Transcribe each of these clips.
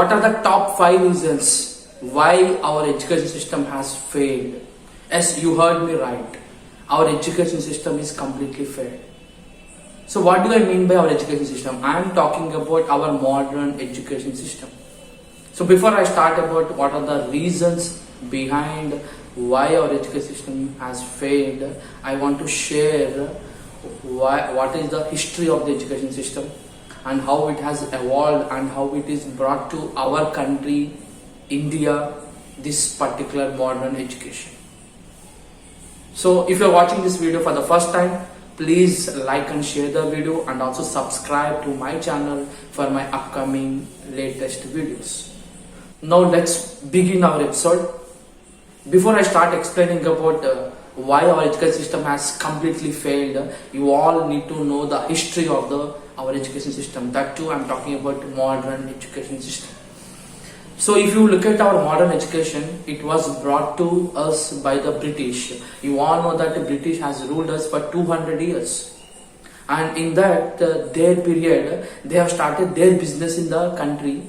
What are the top 5 reasons why our education system has failed? Yes, you heard me right. Our education system is completely failed. So what do I mean by our education system? I am talking about our modern education system. So before I start about what are the reasons behind why our education system has failed, I want to share what is the history of the education system and how it has evolved and how it is brought to our country, India, this particular modern education. So if you are watching this video for the first time, please like and share the video and also subscribe to my channel for my upcoming latest videos. Now let's begin our episode. Before I start explaining about why our education system has completely failed, you all need to know the history of our education system. That too, I'm talking about modern education system. So if you look at our modern education, it was brought to us by the British. You all know that the British has ruled us for 200 years. And in that, their period, they have started their business in the country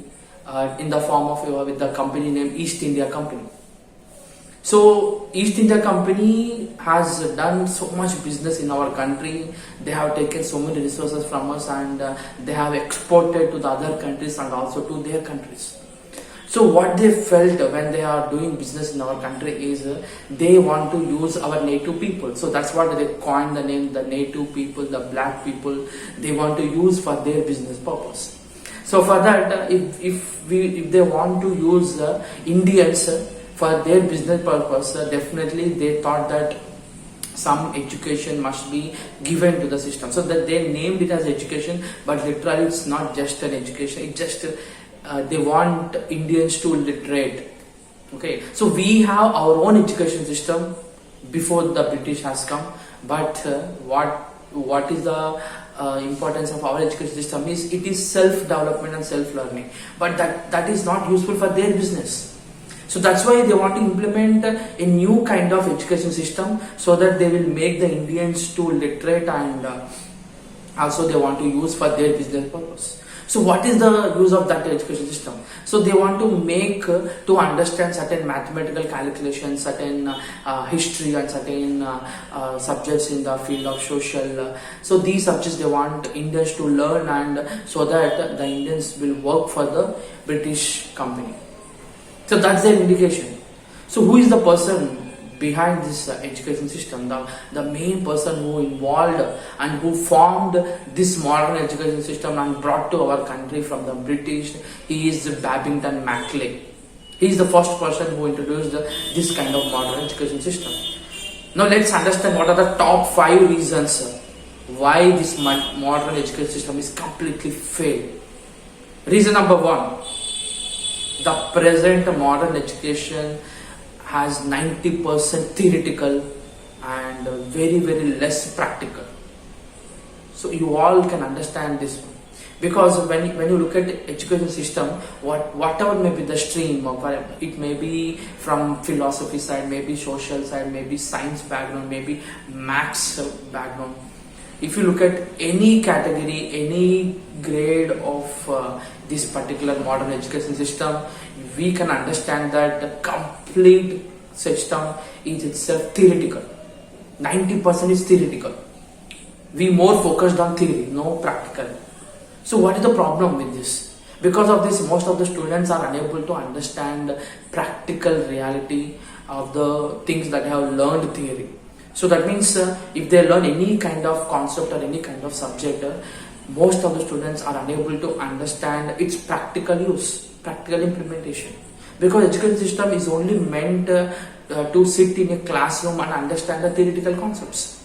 in the form of with the company named East India Company. So East India Company has done so much business in our country. They have taken so many resources from us and they have exported to the other countries and also to their countries. So what they felt when they are doing business in our country is they want to use our native people. So that's what they coined the name, the native people, the black people. They want to use for their business purpose. So for that, if they want to use Indians for their business purpose, definitely they thought that some education must be given to the system. So that they named it as education, but literally it's not just an education. It's just they want Indians to literate. Okay, so we have our own education system before the British has come. But what is the importance of our education system is it is self-development and self-learning. But that is not useful for their business. So that's why they want to implement a new kind of education system so that they will make the Indians to literate and also they want to use for their business purpose. So what is the use of that education system? So they want to make to understand certain mathematical calculations, certain history and certain subjects in the field of social. So these subjects they want Indians to learn and so that the Indians will work for the British company. So that's their indication. So who is the person behind this education system? The main person who involved and who formed this modern education system and brought to our country from the British, he is Babington Macaulay. He is the first person who introduced this kind of modern education system. Now let's understand what are the top 5 reasons why this modern education system is completely failed. Reason number 1. The present modern education has 90% theoretical and very less practical. So you all can understand this one. Because when you look at the education system, whatever may be the stream, it may be from philosophy side, maybe social side, maybe science background, maybe maths background. If you look at any category, any grade of this particular modern education system, we can understand that the complete system is itself theoretical. 90% is theoretical. We more focused on theory, no practical. So what is the problem with this? Because of this, most of the students are unable to understand practical reality of the things that they have learned theory. So that means if they learn any kind of concept or any kind of subject, most of the students are unable to understand its practical use, practical implementation. Because education system is only meant to sit in a classroom and understand the theoretical concepts.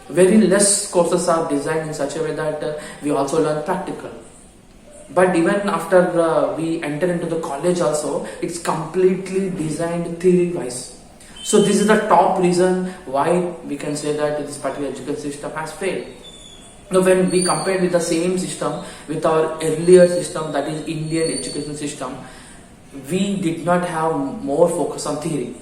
Very less courses are designed in such a way that we also learn practical. But even after we enter into the college also, it's completely designed theory-wise. So this is the top reason why we can say that this particular education system has failed. Now when we compare with the same system with our earlier system, that is Indian education system, we did not have more focus on theory.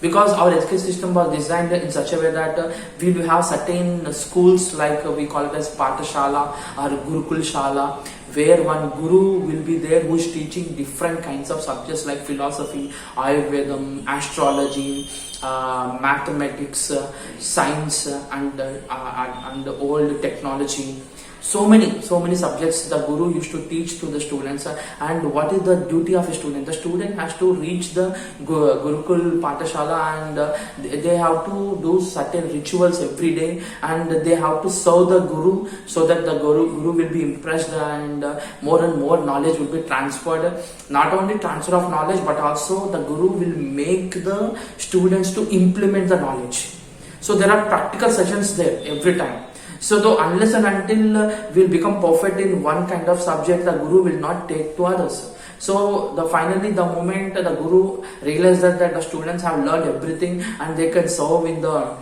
because our education system was designed in such a way that we will have certain schools like we call it as Pathashala or Gurukul Shala, where one guru will be there who is teaching different kinds of subjects like philosophy, Ayurvedam, astrology, mathematics, science, and old technology. So many subjects the guru used to teach to the students. And what is the duty of a student? The student has to reach the Gurukul Pathashala, and they have to do certain rituals every day, and they have to serve the guru, so that the guru will be impressed, and more knowledge will be transferred. Not only transfer of knowledge, but also the guru will make the students to implement the knowledge. So there are practical sessions there every time. So though unless and until we'll become perfect in one kind of subject, the guru will not take to others. So finally the moment the guru realizes that the students have learned everything and they can serve in the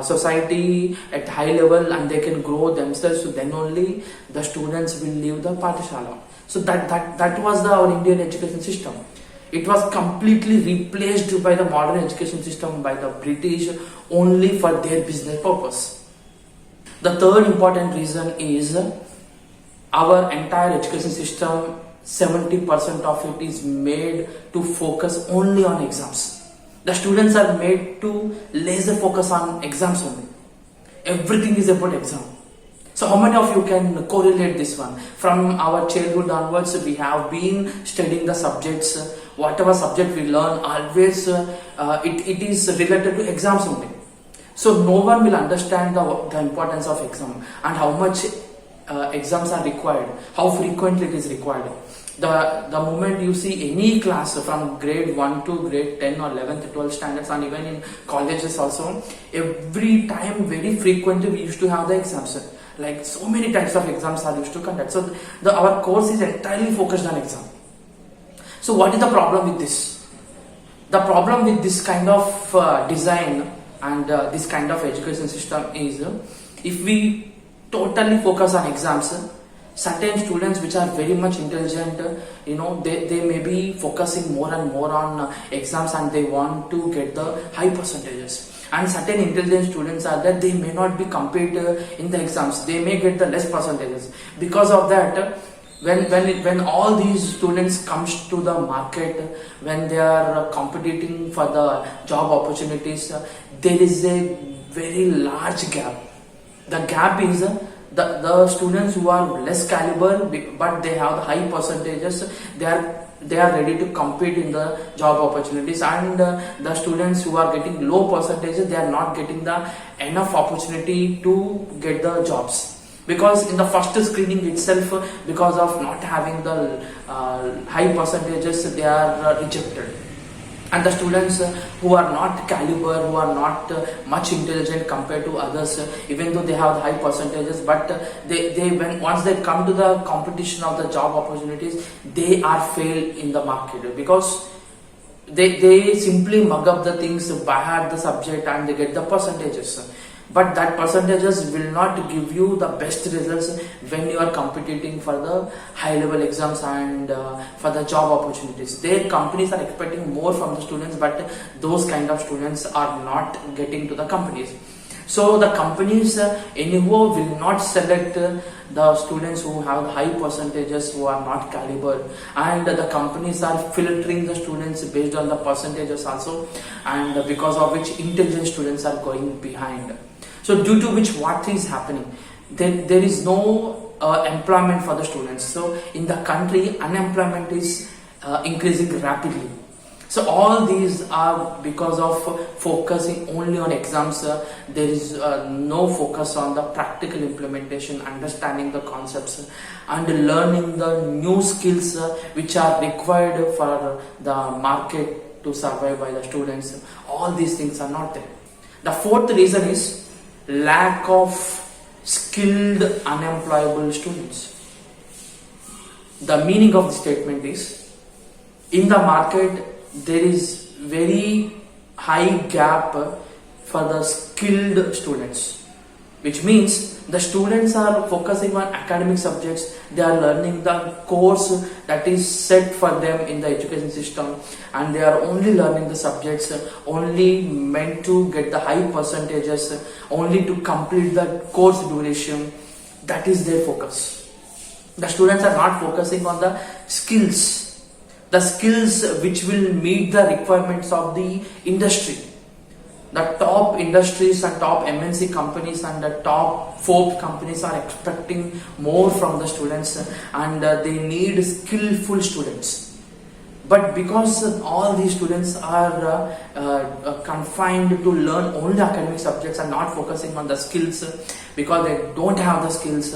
society at high level and they can grow themselves, so then only the students will leave the Pathashala. So that was our Indian education system. It was completely replaced by the modern education system by the British only for their business purpose. The third important reason is our entire education system, 70% of it is made to focus only on exams. The students are made to laser focus on exams only. Everything is about exam. So how many of you can correlate this one? From our childhood onwards, we have been studying the subjects. Whatever subject we learn, always it is related to exams only. So no one will understand the importance of exam and how much exams are required, how frequently it is required. The moment you see any class from grade 1 to grade 10 or 11th, 12th standards, and even in colleges also, every time very frequently we used to have the exams. Like so many types of exams are used to conduct. So our course is entirely focused on exam. So what is the problem with this? The problem with this kind of design and this kind of education system is if we totally focus on exams, certain students which are very much intelligent, they may be focusing more and more on exams and they want to get the high percentages. And certain intelligent students are that they may not be compared in the exams, they may get the less percentages. Because of that, when all these students comes to the market, when they are competing for the job opportunities, there is a very large gap. The gap is the students who are less caliber but they have high percentages, they are ready to compete in the job opportunities, and the students who are getting low percentages, they are not getting the enough opportunity to get the jobs. Because in the first screening itself, because of not having the high percentages, they are rejected. And the students who are not caliber, who are not much intelligent compared to others, even though they have high percentages, but once they come to the competition of the job opportunities, they are failed in the market because they simply mug up the things, by heart the subject, and they get the percentages. But that percentages will not give you the best results when you are competing for the high level exams and for the job opportunities. Their companies are expecting more from the students, but those kind of students are not getting to the companies. So the companies anyhow will not select the students who have high percentages, who are not caliber, and the companies are filtering the students based on the percentages also, and because of which intelligent students are going behind. So due to which what is happening, there is no employment for the students. So in the country, unemployment is increasing rapidly. So all these are because of focusing only on exams. There is no focus on the practical implementation, understanding the concepts, and learning the new skills which are required for the market to survive by the students. All these things are not there. The fourth reason is lack of skilled unemployable students. The meaning of the statement is, in the market there is very high gap for the skilled students. which means the students are focusing on academic subjects. They are learning the course that is set for them in the education system, and they are only learning the subjects only meant to get the high percentages, only to complete the course duration. That is their focus. The students are not focusing on the skills which will meet the requirements of the industry. The top industries and top MNC companies and the top Forbes companies are expecting more from the students, and they need skillful students. But because all these students are confined to learn only academic subjects and not focusing on the skills, because they don't have the skills,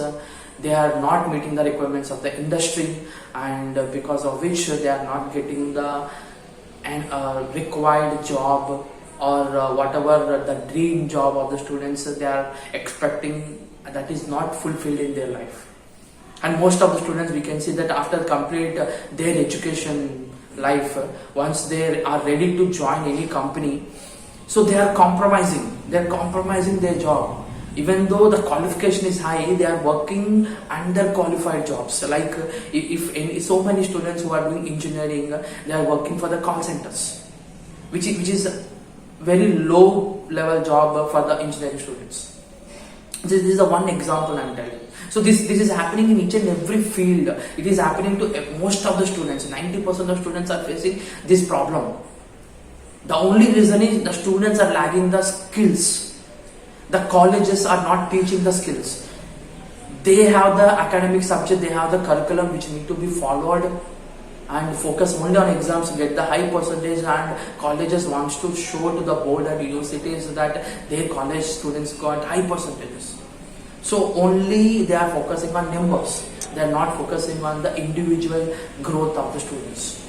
they are not meeting the requirements of the industry, and because of which they are not getting the required job, or whatever the dream job of the students they are expecting, that is not fulfilled in their life. And most of the students, we can see that after complete their education life, once they are ready to join any company, so they are compromising their job. Even though the qualification is high, they are working under qualified jobs. Like so many students who are doing engineering, they are working for the call centers, which is very low level job for the engineering students. This is the one example I am telling. So this is happening in each and every field. It is happening to most of the students. 90% of students are facing this problem. The only reason is the students are lagging the skills. The colleges are not teaching the skills. They have the academic subject, they have the curriculum which need to be followed, and focus only on exams, get the high percentage, and colleges wants to show to the board and universities that their college students got high percentages. So only they are focusing on numbers. They are not focusing on the individual growth of the students.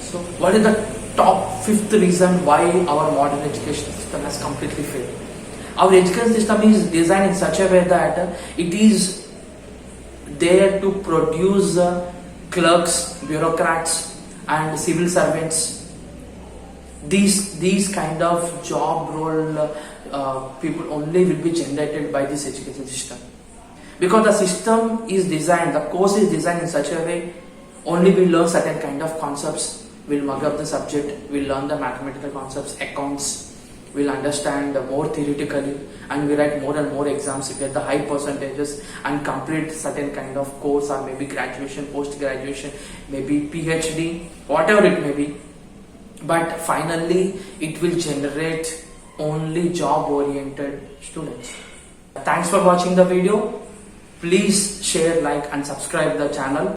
So what is the top fifth reason why our modern education system has completely failed? Our education system is designed in such a way that it is there to produce clerks, bureaucrats, and civil servants. These kind of job role people only will be generated by this education system, because the system is designed, the course is designed in such a way only we learn certain kind of concepts, we'll mug up the subject, we'll learn the mathematical concepts, accounts, we'll understand more theoretically, and we write more and more exams, we get the high percentages and complete certain kind of course, or maybe graduation, post-graduation, maybe PhD, whatever it may be. But finally, it will generate only job-oriented students. Thanks for watching the video. Please share, like, and subscribe the channel.